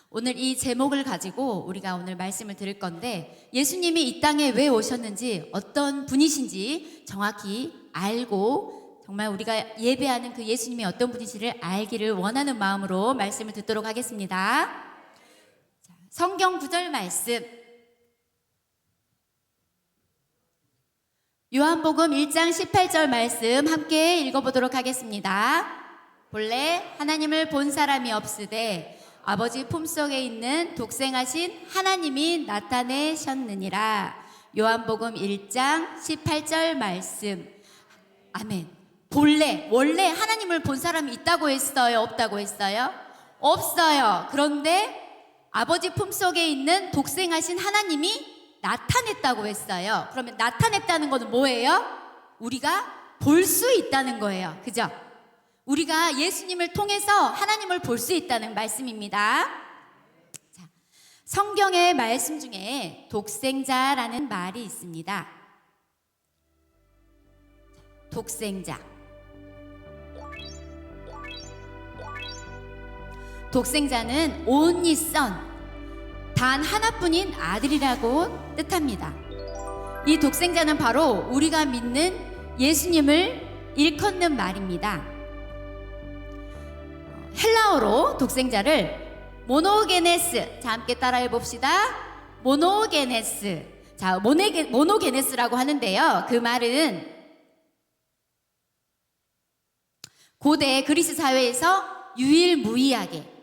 오늘 이 제목을 가지고 우리가 오늘 말씀을 들을 건데, 예수님이 이 땅에 왜 오셨는지, 어떤 분이신지 정확히 알고 정말 우리가 예배하는 그 예수님이 어떤 분이신지를 알기를 원하는 마음으로 말씀을 듣도록 하겠습니다. 성경 구절 말씀, 요한복음 1장 18절 말씀 함께 읽어보도록 하겠습니다. 본래 하나님을 본 사람이 없으되 아버지 품속에 있는 독생하신 하나님이 나타내셨느니라. 요한복음 1장 18절 말씀. 아멘. 원래 하나님을 본 사람이 있다고 했어요? 없다고 했어요? 없어요. 그런데 아버지 품속에 있는 독생하신 하나님이 나타냈다고 했어요. 그러면 나타냈다는 것은 뭐예요? 우리가 볼 수 있다는 거예요. 그죠? 우리가 예수님을 통해서 하나님을 볼 수 있다는 말씀입니다. 자, 성경의 말씀 중에 독생자라는 말이 있습니다. 독생자. 독생자는 only son, 단 하나뿐인 아들이라고 뜻합니다. 이 독생자는 바로 우리가 믿는 예수님을 일컫는 말입니다. 헬라어로 독생자를 모노게네스, 자 함께 따라해 봅시다. 모노게네스. 자, 모노게네스라고 하는데요, 그 말은 고대 그리스 사회에서 유일무이하게,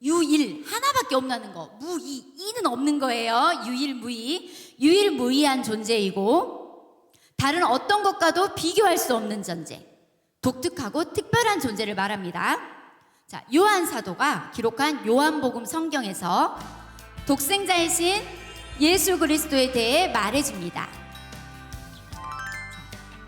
유일 하나밖에 없는 거, 이는 없는 거예요. 유일무이한 존재이고 다른 어떤 것과도 비교할 수 없는 존재, 독특하고 특별한 존재를 말합니다. 자, 요한 사도가 기록한 요한복음 성경에서 독생자이신 예수 그리스도에 대해 말해줍니다.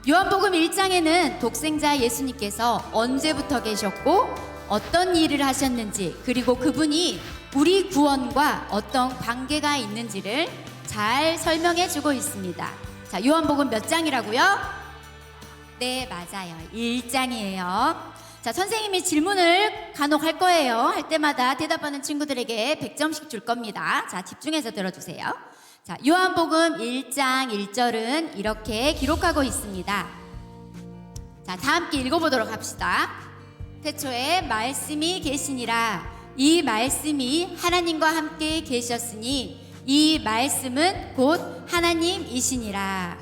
요한복음 1장에는 독생자 예수님께서 언제부터 계셨고 어떤 일을 하셨는지, 그리고 그분이 우리 구원과 어떤 관계가 있는지를 잘 설명해 주고 있습니다. 자, 요한복음 몇 장이라고요? 네, 맞아요. 1장이에요. 자, 선생님이 질문을 간혹 할 거예요. 할 때마다 대답하는 친구들에게 100점씩 줄 겁니다. 자, 집중해서 들어주세요. 자, 요한복음 1장 1절은 이렇게 기록하고 있습니다. 자, 다 함께 읽어보도록 합시다. 태초에 말씀이 계시니라. 이 말씀이 하나님과 함께 계셨으니 이 말씀은 곧 하나님이시니라.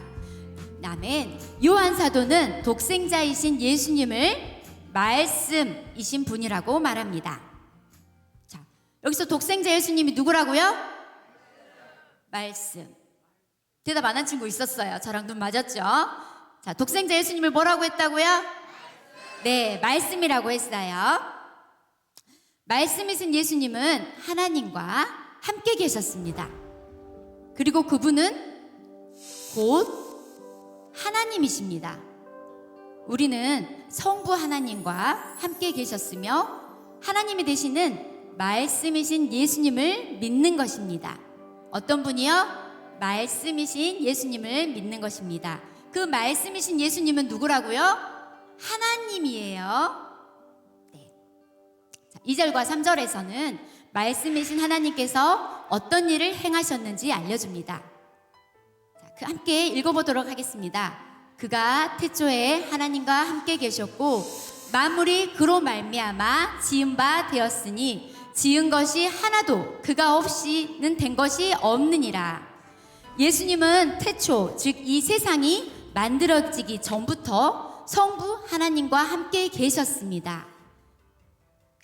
아멘. 요한 사도는 독생자이신 예수님을 말씀이신 분이라고 말합니다. 자, 여기서 독생자 예수님이 누구라고요? 말씀. 대답 안 한 친구 있었어요. 저랑 눈 맞았죠? 자, 독생자 예수님을 뭐라고 했다고요? 네, 말씀이라고 했어요. 말씀이신 예수님은 하나님과 함께 계셨습니다. 그리고 그분은 곧 하나님이십니다. 우리는 성부 하나님과 함께 계셨으며 하나님이 되시는 말씀이신 예수님을 믿는 것입니다. 어떤 분이요? 말씀이신 예수님을 믿는 것입니다. 그 말씀이신 예수님은 누구라고요? 하나님이에요. 네. 자, 2절과 3절에서는 말씀이신 하나님께서 어떤 일을 행하셨는지 알려줍니다. 자, 함께 읽어보도록 하겠습니다. 그가 태초에 하나님과 함께 계셨고 만물이 그로 말미암아 지은 바 되었으니 지은 것이 하나도 그가 없이는 된 것이 없느니라. 예수님은 태초, 즉 이 세상이 만들어지기 전부터 성부 하나님과 함께 계셨습니다.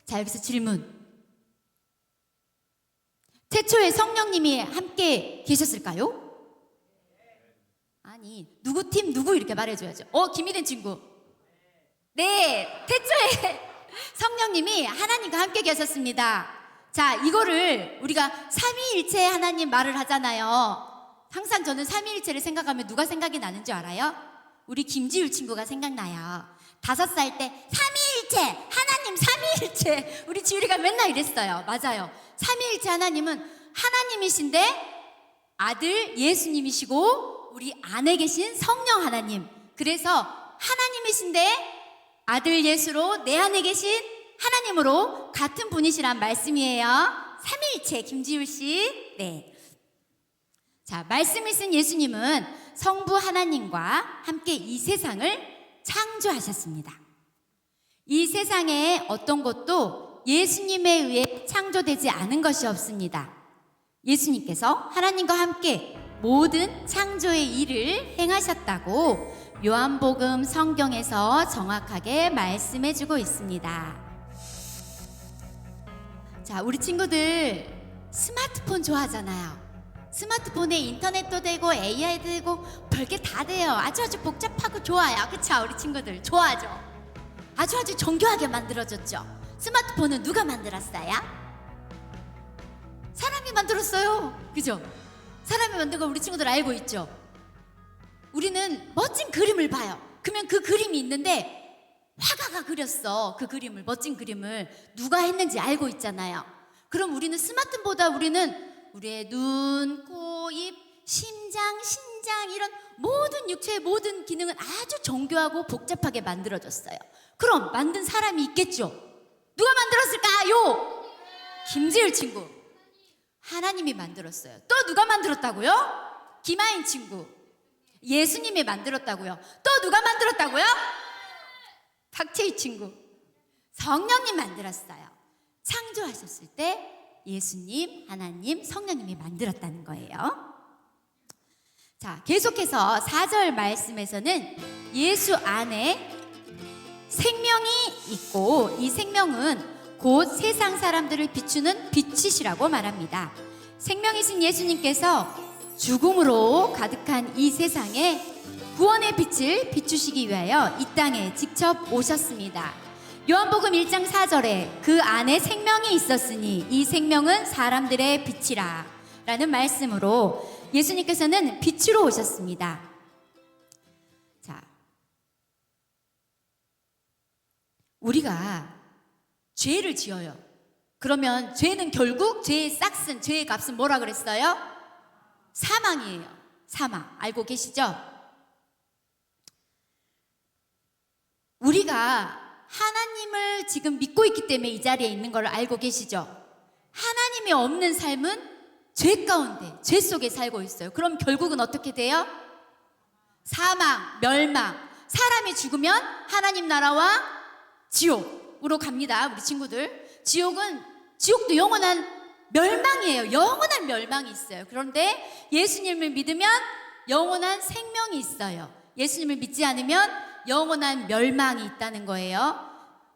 자, 여기서 질문. 태초에 성령님이 함께 계셨을까요? 아니, 누구 팀 누구 이렇게 말해줘야죠. 김희된 친구. 네, 태초에 성령님이 하나님과 함께 계셨습니다. 자, 이거를 우리가 삼위일체 하나님 말을 하잖아요. 항상 저는 삼위일체를 생각하면 누가 생각이 나는 줄 알아요? 우리 김지율 친구가 생각나요. 5살 때 삼위일체 하나님 삼위일체, 우리 지율이가 맨날 이랬어요. 맞아요. 삼위일체 하나님은 하나님이신데 아들 예수님이시고 우리 안에 계신 성령 하나님, 그래서 하나님이신데 아들 예수로 내 안에 계신 하나님으로 같은 분이시란 말씀이에요. 삼위일체 김지율 씨. 네. 자, 말씀을 쓴 예수님은 성부 하나님과 함께 이 세상을 창조하셨습니다. 이 세상에 어떤 것도 예수님에 의해 창조되지 않은 것이 없습니다. 예수님께서 하나님과 함께 모든 창조의 일을 행하셨다고 요한복음 성경에서 정확하게 말씀해주고 있습니다. 자, 우리 친구들 스마트폰 좋아하잖아요. 스마트폰에 인터넷도 되고 AI도 되고 별게 다 돼요. 아주 복잡하고 좋아요. 그쵸? 우리 친구들 좋아하죠? 아주 정교하게 만들어졌죠? 스마트폰은 누가 만들었어요? 사람이 만들었어요. 그죠? 사람이 만든 거 우리 친구들 알고 있죠? 우리는 멋진 그림을 봐요. 그러면 그 그림이 있는데 화가가 그렸어. 그 그림을, 멋진 그림을 누가 했는지 알고 있잖아요. 그럼 우리는 스마트폰보다 우리의 눈, 코, 입, 심장, 신장 이런 모든 육체의 모든 기능은 아주 정교하고 복잡하게 만들어졌어요. 그럼 만든 사람이 있겠죠? 누가 만들었을까요? 김지율 친구. 하나님이 만들었어요. 또 누가 만들었다고요? 김하인 친구. 예수님이 만들었다고요. 또 누가 만들었다고요? 박채희 친구. 성령님 만들었어요. 창조하셨을 때 예수님, 하나님, 성령님이 만들었다는 거예요. 자, 계속해서 4절 말씀에서는 예수 안에 생명이 있고 이 생명은 곧 세상 사람들을 비추는 빛이시라고 말합니다. 생명이신 예수님께서 죽음으로 가득한 이 세상에 구원의 빛을 비추시기 위하여 이 땅에 직접 오셨습니다. 요한복음 1장 4절에 그 안에 생명이 있었으니 이 생명은 사람들의 빛이라 라는 말씀으로 예수님께서는 빛으로 오셨습니다. 자, 우리가 죄를 지어요. 그러면 죄는 결국 죄의 싹슨, 죄의 값은 뭐라 그랬어요? 사망이에요. 사망. 알고 계시죠? 우리가 하나님을 지금 믿고 있기 때문에 이 자리에 있는 걸 알고 계시죠? 하나님이 없는 삶은 죄 가운데, 죄 속에 살고 있어요. 그럼 결국은 어떻게 돼요? 사망, 멸망. 사람이 죽으면 하나님 나라와 지옥으로 갑니다. 우리 친구들. 지옥도 영원한 멸망이에요. 영원한 멸망이 있어요. 그런데 예수님을 믿으면 영원한 생명이 있어요. 예수님을 믿지 않으면 영원한 멸망이 있다는 거예요.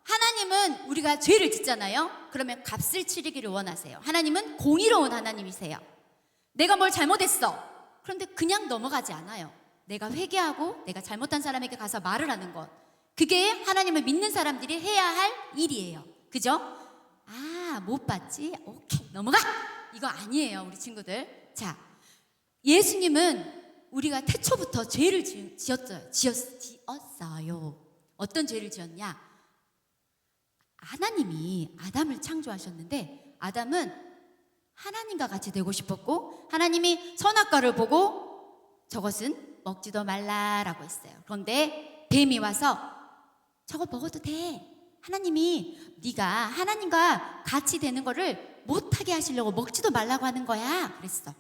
하나님은 우리가 죄를 짓잖아요. 그러면 값을 치르기를 원하세요. 하나님은 공의로운 하나님이세요. 내가 뭘 잘못했어. 그런데 그냥 넘어가지 않아요. 내가 회개하고 내가 잘못한 사람에게 가서 말을 하는 것. 그게 하나님을 믿는 사람들이 해야 할 일이에요. 그죠? 아, 못 봤지? 오케이, 넘어가! 이거 아니에요, 우리 친구들. 자, 예수님은 우리가 태초부터 죄를 지었어요. 어떤 죄를 지었냐? 하나님이 아담을 창조하셨는데 아담은 하나님과 같이 되고 싶었고 하나님이 선악과를 보고 저것은 먹지도 말라라고 했어요. 그런데 뱀이 와서 저거 먹어도 돼. 하나님이 네가 하나님과 같이 되는 거를 못하게 하시려고 먹지도 말라고 하는 거야. 그랬어.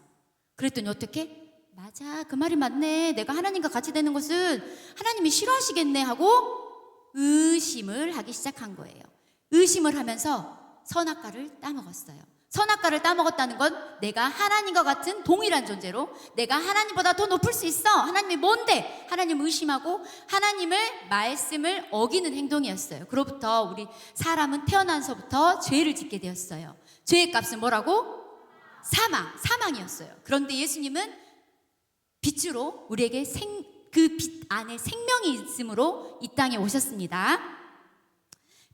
그랬더니 어떻게? 맞아, 그 말이 맞네. 내가 하나님과 같이 되는 것은 하나님이 싫어하시겠네 하고 의심을 하기 시작한 거예요. 의심을 하면서 선악과를 따먹었어요. 선악과를 따먹었다는 건 내가 하나님과 같은 동일한 존재로 내가 하나님보다 더 높을 수 있어. 하나님이 뭔데? 하나님 의심하고 하나님을 말씀을 어기는 행동이었어요. 그로부터 우리 사람은 태어나서부터 죄를 짓게 되었어요. 죄의 값은 뭐라고? 사망이었어요. 그런데 예수님은 빛으로 우리에게 그 빛 안에 생명이 있음으로 이 땅에 오셨습니다.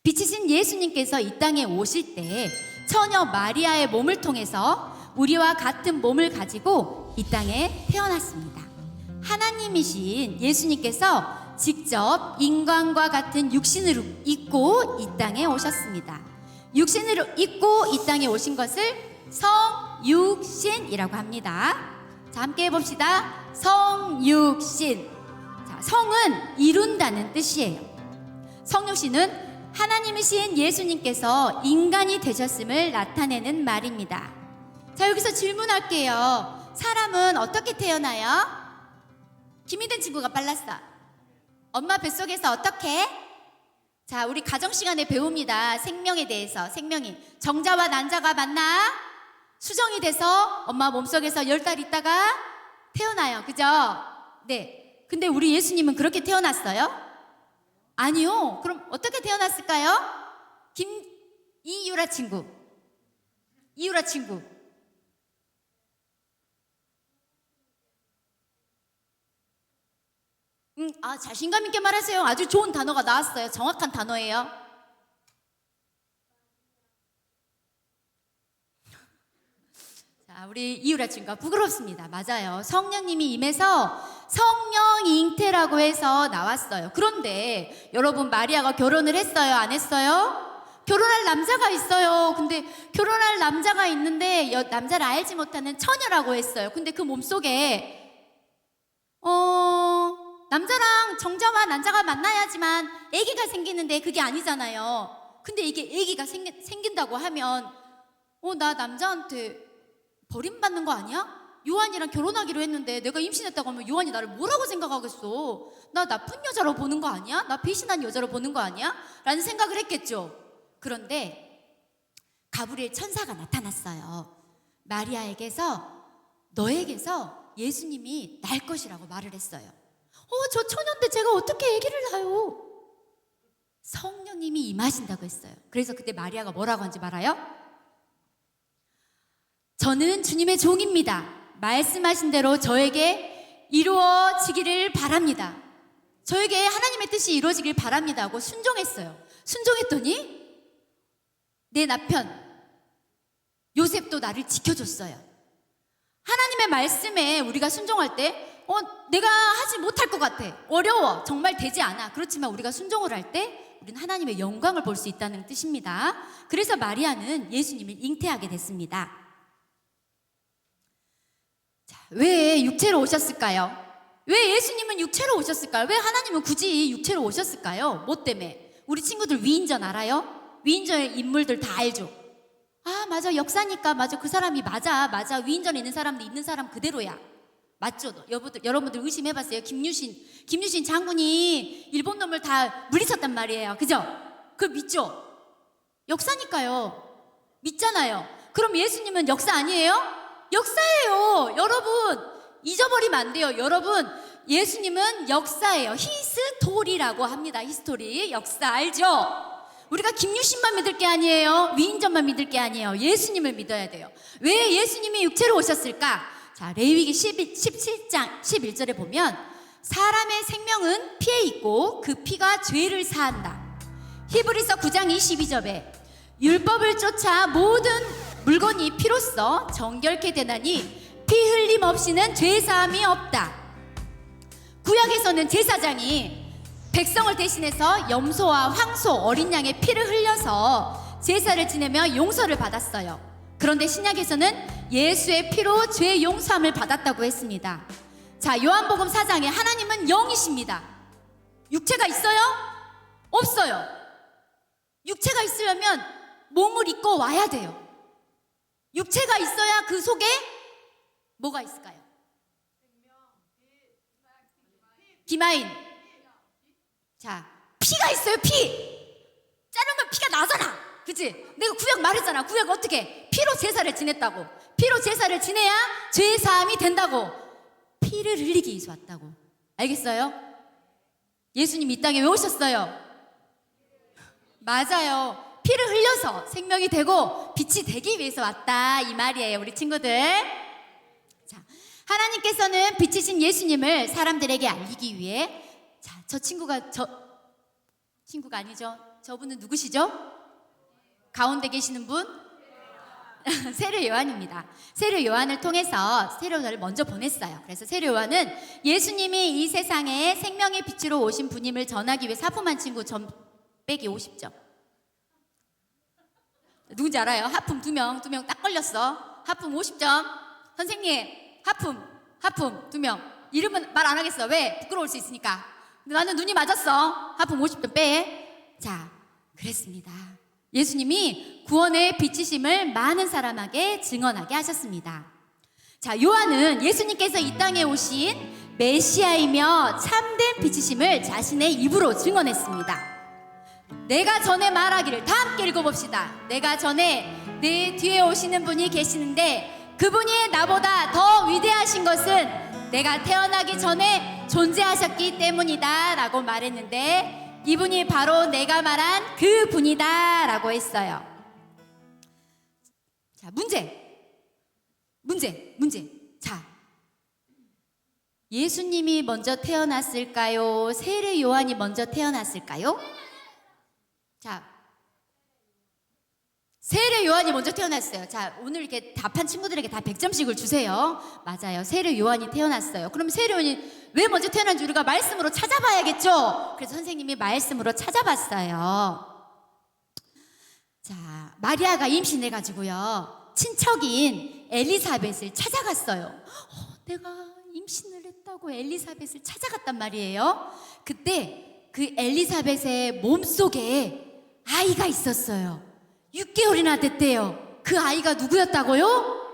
빛이신 예수님께서 이 땅에 오실 때 처녀 마리아의 몸을 통해서 우리와 같은 몸을 가지고 이 땅에 태어났습니다. 하나님이신 예수님께서 직접 인간과 같은 육신을 입고 이 땅에 오셨습니다. 육신을 입고 이 땅에 오신 것을 성육신이라고 합니다. 자, 함께 해봅시다. 성육신. 자, 성은 이룬다는 뜻이에요. 성육신은 하나님이신 예수님께서 인간이 되셨음을 나타내는 말입니다. 자, 여기서 질문할게요. 사람은 어떻게 태어나요? 김희된 친구가 빨랐어. 엄마 뱃속에서 어떻게? 자, 우리 가정 시간에 배웁니다. 생명에 대해서. 생명이 정자와 난자가 만나 수정이 돼서 엄마 몸속에서 10달 있다가 태어나요. 그죠? 네. 근데 우리 예수님은 그렇게 태어났어요? 아니요. 그럼 어떻게 태어났을까요? 이유라 친구. 이유라 친구. 자신감 있게 말하세요. 아주 좋은 단어가 나왔어요. 정확한 단어예요. 자, 우리 이유라 친구가 부끄럽습니다. 맞아요. 성령님이 임해서 성령 잉태라고 해서 나왔어요. 그런데 여러분, 마리아가 결혼을 했어요? 안 했어요? 결혼할 남자가 있어요. 근데 결혼할 남자가 있는데 남자를 알지 못하는 처녀라고 했어요. 근데 그 몸속에 남자랑 정자와 난자가 만나야지만 아기가 생기는데 그게 아니잖아요. 근데 이게 아기가 생긴다고 하면 나 남자한테 버림받는 거 아니야? 요한이랑 결혼하기로 했는데 내가 임신했다고 하면 요한이 나를 뭐라고 생각하겠어? 나 나쁜 여자로 보는 거 아니야? 나 배신한 여자로 보는 거 아니야? 라는 생각을 했겠죠. 그런데 가브리엘 천사가 나타났어요. 마리아에게서 너에게서 예수님이 날 것이라고 말을 했어요. 저 처녀인데 제가 어떻게 아기를 낳아요? 성령님이 임하신다고 했어요. 그래서 그때 마리아가 뭐라고 한지 말아요? 저는 주님의 종입니다. 말씀하신 대로 저에게 이루어지기를 바랍니다. 저에게 하나님의 뜻이 이루어지길 바랍니다 하고 순종했어요. 순종했더니 내 남편 요셉도 나를 지켜줬어요. 하나님의 말씀에 우리가 순종할 때 내가 하지 못할 것 같아. 어려워. 정말 되지 않아. 그렇지만 우리가 순종을 할 때 우리는 하나님의 영광을 볼 수 있다는 뜻입니다. 그래서 마리아는 예수님을 잉태하게 됐습니다. 자, 왜 육체로 오셨을까요? 왜 예수님은 육체로 오셨을까요? 왜 하나님은 굳이 육체로 오셨을까요? 뭐 때문에? 우리 친구들 위인전 알아요? 위인전의 인물들 다 알죠? 맞아. 역사니까. 맞아. 그 사람이 맞아. 위인전에 있는 사람도 있는 사람 그대로야. 맞죠? 여러분들 의심해봤어요? 김유신 장군이 일본 놈을 다 물리쳤단 말이에요. 그죠? 그걸 믿죠? 역사니까요. 믿잖아요. 그럼 예수님은 역사 아니에요? 역사예요. 여러분, 잊어버리면 안 돼요. 여러분, 예수님은 역사예요. 히스토리라고 합니다. 히스토리. 역사 알죠? 우리가 김유신만 믿을 게 아니에요. 위인전만 믿을 게 아니에요. 예수님을 믿어야 돼요. 왜 예수님이 육체로 오셨을까? 자, 레위기 17장 11절에 보면 사람의 생명은 피에 있고 그 피가 죄를 사한다. 히브리서 9장 22절에 율법을 쫓아 모든 물건이 피로써 정결케 되나니 피 흘림 없이는 죄 사함이 없다. 구약에서는 제사장이 백성을 대신해서 염소와 황소, 어린 양의 피를 흘려서 제사를 지내며 용서를 받았어요. 그런데 신약에서는 예수의 피로 죄 용서함을 받았다고 했습니다. 자, 요한복음 4장에 하나님은 영이십니다. 육체가 있어요? 없어요. 육체가 있으려면 몸을 입고 와야 돼요. 육체가 있어야 그 속에 뭐가 있을까요? 기마인. 자, 피가 있어요. 피. 자르면 피가 나잖아. 그치? 내가 구약 말했잖아. 구약 어떻게? 피로 제사를 지냈다고. 피로 제사를 지내야 죄 사함이 된다고. 피를 흘리기 위해서 왔다고. 알겠어요? 예수님 이 땅에 왜 오셨어요? 맞아요. 피를 흘려서 생명이 되고 빛이 되기 위해서 왔다 이 말이에요. 우리 친구들. 자, 하나님께서는 빛이신 예수님을 사람들에게 알리기 위해 저 친구가 아니죠. 저분은 누구시죠? 가운데 계시는 분? 세례 요한입니다. 세례 요한을 통해서 세례 요한을 먼저 보냈어요. 그래서 세례 요한은 예수님이 이 세상에 생명의 빛으로 오신 분임을 전하기 위해 하품한 친구 전 빼기 50점. 누군지 알아요? 하품 2명 딱 걸렸어. 하품 50점. 선생님, 하품 2명. 이름은 말 안 하겠어. 왜? 부끄러울 수 있으니까. 근데 나는 눈이 맞았어. 하품 50점 빼. 자, 그랬습니다. 예수님이 구원의 빛이심을 많은 사람에게 증언하게 하셨습니다. 자, 요한은 예수님께서 이 땅에 오신 메시아이며 참된 빛이심을 자신의 입으로 증언했습니다. 내가 전에 말하기를, 다 함께 읽어봅시다. 내가 전에 내 뒤에 오시는 분이 계시는데 그분이 나보다 더 위대하신 것은 내가 태어나기 전에 존재하셨기 때문이다 라고 말했는데, 이분이 바로 내가 말한 그 분이다 라고 했어요. 자, 문제. 자, 예수님이 먼저 태어났을까요? 세례 요한이 먼저 태어났을까요? 자, 세례 요한이 먼저 태어났어요. 자, 오늘 이렇게 답한 친구들에게 다 100점씩을 주세요. 맞아요. 세례 요한이 태어났어요. 그럼 세례 요한이 왜 먼저 태어난지 우리가 말씀으로 찾아봐야겠죠? 그래서 선생님이 말씀으로 찾아봤어요. 자, 마리아가 임신해가지고요, 친척인 엘리사벳을 찾아갔어요. 내가 임신을 했다고 엘리사벳을 찾아갔단 말이에요. 그때 그 엘리사벳의 몸속에 아이가 있었어요. 6개월이나 됐대요. 그 아이가 누구였다고요?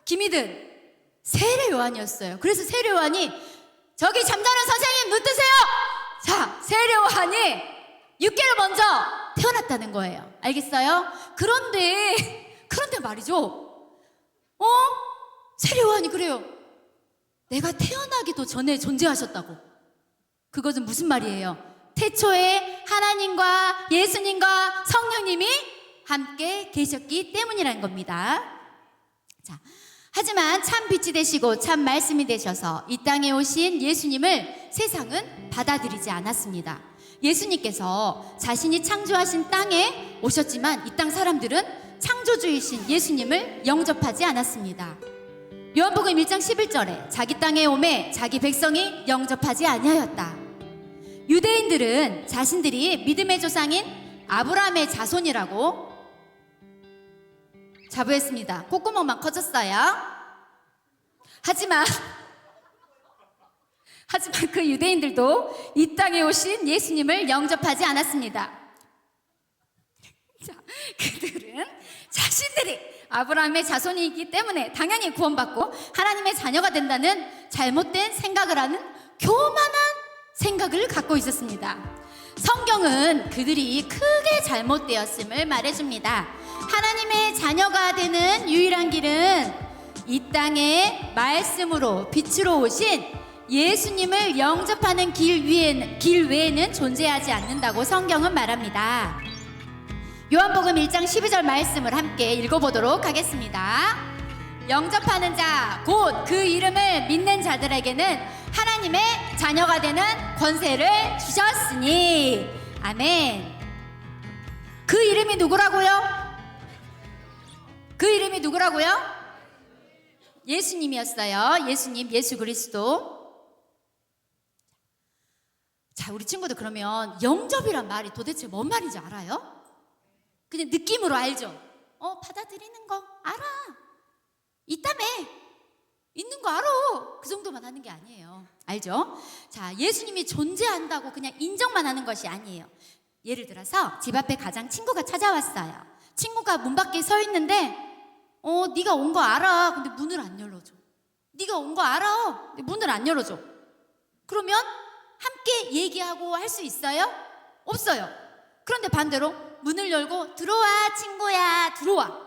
김이든 세례 요한이었어요. 그래서 세례 요한이, 저기 잠자는 선생님 눈 뜨세요. 자, 세례 요한이 6개월 먼저 태어났다는 거예요. 알겠어요? 그런데 말이죠, 세례 요한이 그래요. 내가 태어나기도 전에 존재하셨다고. 그것은 무슨 말이에요? 태초에 하나님과 예수님과 성령님이 함께 계셨기 때문이라는 겁니다. 자, 하지만 참 빛이 되시고 참 말씀이 되셔서 이 땅에 오신 예수님을 세상은 받아들이지 않았습니다. 예수님께서 자신이 창조하신 땅에 오셨지만 이 땅 사람들은 창조주이신 예수님을 영접하지 않았습니다. 요한복음 1장 11절에 자기 땅에 오매 자기 백성이 영접하지 아니하였다. 유대인들은 자신들이 믿음의 조상인 아브라함의 자손이라고 자부했습니다. 콧구멍만 커졌어요. 하지만 그 유대인들도 이 땅에 오신 예수님을 영접하지 않았습니다. 자, 그들은 자신들이 아브라함의 자손이기 때문에 당연히 구원받고 하나님의 자녀가 된다는 잘못된 생각을 하는 교만한 생각을 갖고 있었습니다. 성경은 그들이 크게 잘못되었음을 말해줍니다. 하나님의 자녀가 되는 유일한 길은 이 땅에 말씀으로 빛으로 오신 예수님을 영접하는 길 외에는 존재하지 않는다고 성경은 말합니다. 요한복음 1장 12절 말씀을 함께 읽어보도록 하겠습니다. 영접하는 자, 곧 그 이름을 믿는 자들에게는 하나님의 자녀가 되는 권세를 주셨으니. 아멘. 그 이름이 누구라고요? 그 이름이 누구라고요? 예수님이었어요. 예수님, 예수 그리스도. 자, 우리 친구들 그러면 영접이란 말이 도대체 뭔 말인지 알아요? 그냥 느낌으로 알죠? 받아들이는 거 알아. 있다며. 있는 거 알아. 그 정도만 하는 게 아니에요. 알죠? 자, 예수님이 존재한다고 그냥 인정만 하는 것이 아니에요. 예를 들어서 집 앞에 가장 친구가 찾아왔어요. 친구가 문 밖에 서 있는데 네가 온 거 알아. 근데 문을 안 열어줘. 네가 온 거 알아. 근데 문을 안 열어줘. 그러면 함께 얘기하고 할 수 있어요? 없어요. 그런데 반대로 문을 열고 들어와 친구야 들어와.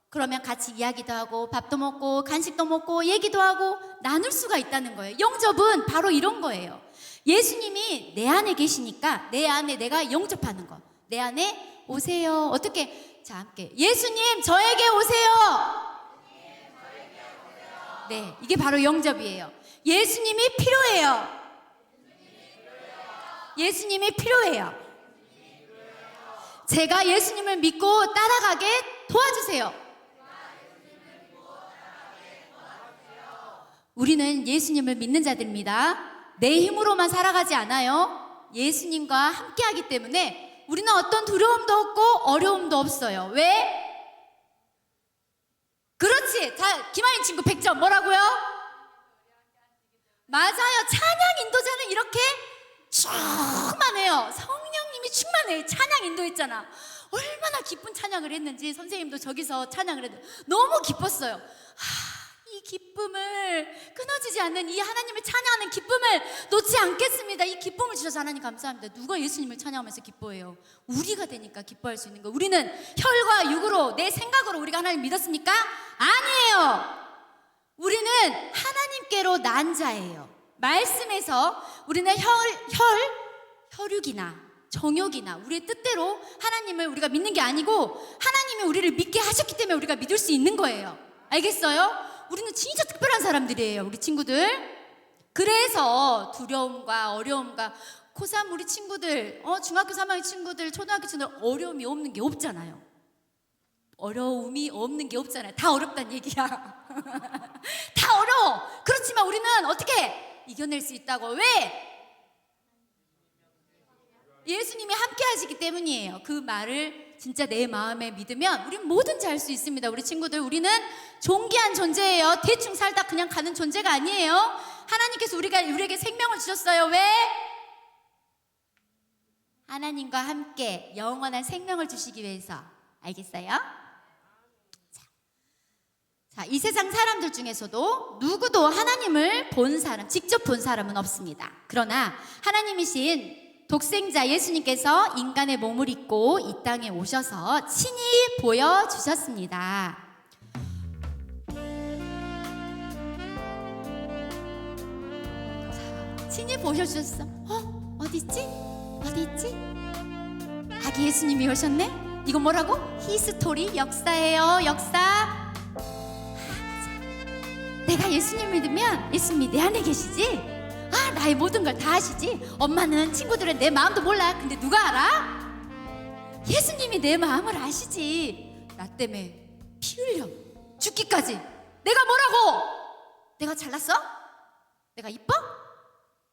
그러면 같이 이야기도 하고 밥도 먹고 간식도 먹고 얘기도 하고 나눌 수가 있다는 거예요. 영접은 바로 이런 거예요. 예수님이 내 안에 계시니까 내 안에 내가 영접하는 거. 내 안에 오세요. 어떻게? 자, 함께 예수님 저에게 오세요. 네, 이게 바로 영접이에요. 예수님이 필요해요. 예수님이 필요해요. 제가 예수님을 믿고 따라가게 도와주세요. 우리는 예수님을 믿는 자들입니다. 내 힘으로만 살아가지 않아요. 예수님과 함께하기 때문에 우리는 어떤 두려움도 없고 어려움도 없어요. 왜? 그렇지. 자, 김하인 친구 100점. 뭐라고요? 맞아요. 찬양 인도자는 이렇게 충만해요. 성령님이 충만해요. 찬양 인도했잖아. 얼마나 기쁜 찬양을 했는지 선생님도 저기서 찬양을 했는데 너무 기뻤어요. 이 기쁨을, 끊어지지 않는 이 하나님을 찬양하는 기쁨을 놓지 않겠습니다. 이 기쁨을 주셔서 하나님 감사합니다. 누가 예수님을 찬양하면서 기뻐해요? 우리가 되니까 기뻐할 수 있는 거. 우리는 혈과 육으로, 내 생각으로 우리가 하나님 믿었습니까? 아니에요. 우리는 하나님께로 난 자예요. 말씀에서 우리는 혈육이나 정욕이나 우리의 뜻대로 하나님을 우리가 믿는 게 아니고 하나님이 우리를 믿게 하셨기 때문에 우리가 믿을 수 있는 거예요. 알겠어요? 우리는 진짜 특별한 사람들이에요, 우리 친구들. 그래서 두려움과 어려움과 고3 우리 친구들, 중학교 3학년 친구들, 초등학교 친구들 어려움이 없는 게 없잖아요. 어려움이 없는 게 없잖아요. 다 어렵단 얘기야. 다 어려워. 그렇지만 우리는 어떻게 이겨낼 수 있다고? 왜? 예수님이 함께 하시기 때문이에요. 그 말을 진짜 내 마음에 믿으면 우리는 뭐든지 할 수 있습니다. 우리 친구들, 우리는 존귀한 존재예요. 대충 살다 그냥 가는 존재가 아니에요. 하나님께서 우리에게 생명을 주셨어요. 왜? 하나님과 함께 영원한 생명을 주시기 위해서. 알겠어요? 자, 이 세상 사람들 중에서도 누구도 하나님을 본 사람, 직접 본 사람은 없습니다. 그러나 하나님이신 독생자 예수님께서 인간의 몸을 입고 이 땅에 오셔서 친히 보여주셨습니다. 자, 친히 보여주셨어. 어디 있지? 어디 있지? 아기 예수님이 오셨네? 이거 뭐라고? 히스토리, 역사예요. 역사. 내가 예수님 믿으면 예수님이 내 안에 계시지? 나의 모든 걸 다 아시지? 엄마는 친구들은 내 마음도 몰라. 근데 누가 알아? 예수님이 내 마음을 아시지. 나 때문에 피 흘려 죽기까지. 내가 뭐라고? 내가 잘났어? 내가 이뻐?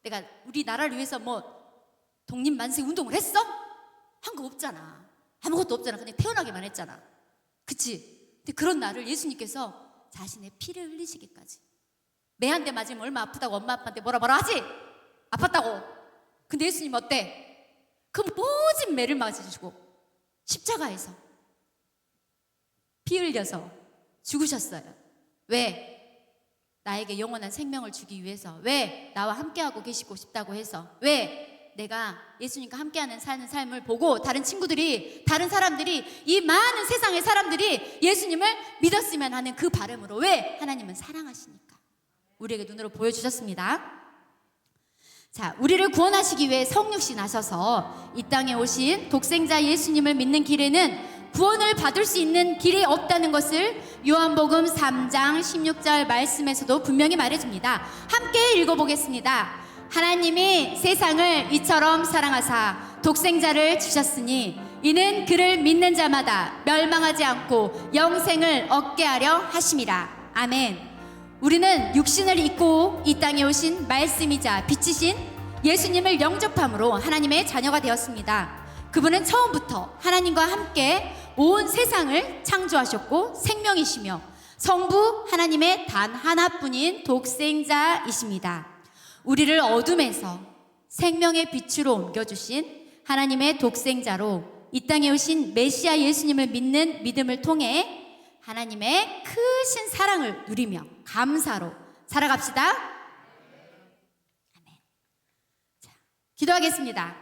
내가 우리나라를 위해서 뭐 독립만세 운동을 했어? 한 거 없잖아. 아무것도 없잖아. 그냥 태어나기만 했잖아. 그치? 근데 그런 나를 예수님께서 자신의 피를 흘리시기까지. 매 한 대 맞으면 얼마 아프다고 엄마 아빠한테 뭐라 하지? 아팠다고. 근데 예수님 어때? 그 모진 매를 맞으시고 십자가에서 피 흘려서 죽으셨어요. 왜? 나에게 영원한 생명을 주기 위해서. 왜? 나와 함께하고 계시고 싶다고 해서. 왜? 내가 예수님과 함께하는 사는 삶을 보고 다른 친구들이, 다른 사람들이, 이 많은 세상의 사람들이 예수님을 믿었으면 하는 그 바람으로. 왜? 하나님은 사랑하시니까 우리에게 눈으로 보여주셨습니다. 자, 우리를 구원하시기 위해 성육신 나셔서 이 땅에 오신 독생자 예수님을 믿는 길에는 구원을 받을 수 있는 길이 없다는 것을 요한복음 3장 16절 말씀에서도 분명히 말해줍니다. 함께 읽어보겠습니다. 하나님이 세상을 이처럼 사랑하사 독생자를 주셨으니 이는 그를 믿는 자마다 멸망하지 않고 영생을 얻게 하려 하심이라. 아멘. 우리는 육신을 입고 이 땅에 오신 말씀이자 빛이신 예수님을 영접함으로 하나님의 자녀가 되었습니다. 그분은 처음부터 하나님과 함께 온 세상을 창조하셨고 생명이시며 성부 하나님의 단 하나뿐인 독생자이십니다. 우리를 어둠에서 생명의 빛으로 옮겨주신 하나님의 독생자로 이 땅에 오신 메시아 예수님을 믿는 믿음을 통해 하나님의 크신 사랑을 누리며 감사로 살아갑시다. 아멘. 자, 기도하겠습니다.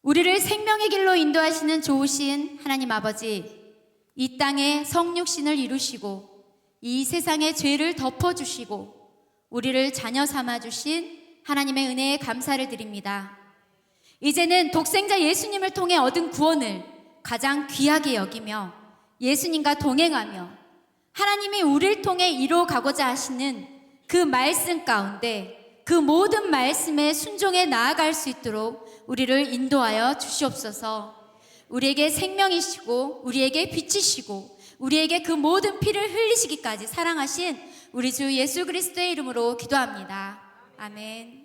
우리를 생명의 길로 인도하시는 좋으신 하나님 아버지, 이 땅에 성육신을 이루시고 이 세상의 죄를 덮어주시고 우리를 자녀 삼아주신 하나님의 은혜에 감사를 드립니다. 이제는 독생자 예수님을 통해 얻은 구원을 가장 귀하게 여기며 예수님과 동행하며 하나님이 우리를 통해 이루어가고자 하시는 그 말씀 가운데 그 모든 말씀에 순종해 나아갈 수 있도록 우리를 인도하여 주시옵소서. 우리에게 생명이시고 우리에게 빛이시고 우리에게 그 모든 피를 흘리시기까지 사랑하신 우리 주 예수 그리스도의 이름으로 기도합니다. 아멘.